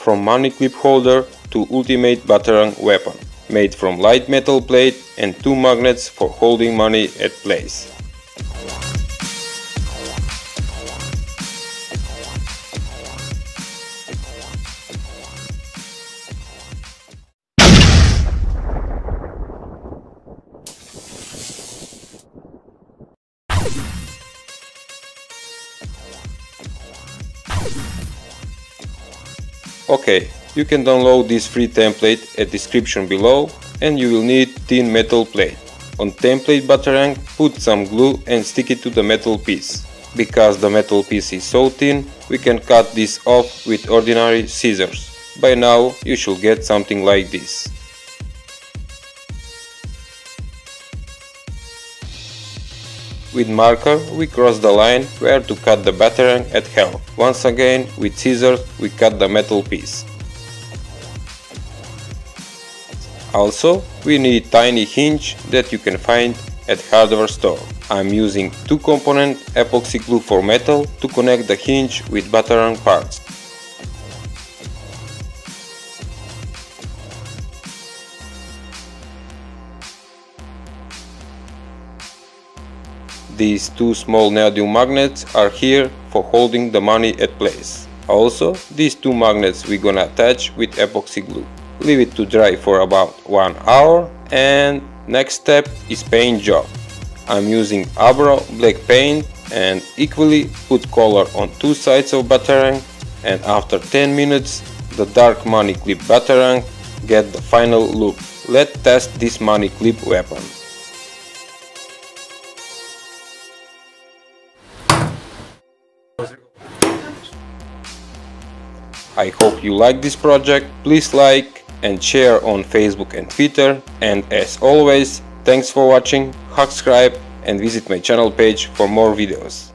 from money clip holder to ultimate batarang weapon, made from light metal plate and 2 magnets for holding money at place. Okay, you can download this free template at description below, and you will need thin metal plate. On template batarang, put some glue and stick it to the metal piece. Because the metal piece is so thin, we can cut this off with ordinary scissors. By now you should get something like this. With marker we cross the line where to cut the batarang at half. Once again with scissors we cut the metal piece. Also we need tiny hinge that you can find at hardware store. I'm using 2-component epoxy glue for metal to connect the hinge with batarang parts. These 2 small neodymium magnets are here for holding the money at place. Also, these 2 magnets we're gonna attach with epoxy glue. Leave it to dry for about 1 hour, and next step is paint job. I'm using Abro black paint and equally put color on 2 sides of batarang, and after 10 minutes the dark money clip batarang get the final look. Let's test this money clip weapon. I hope you like this project. Please like and share on Facebook and Twitter, and as always, thanks for watching, subscribe and visit my channel page for more videos.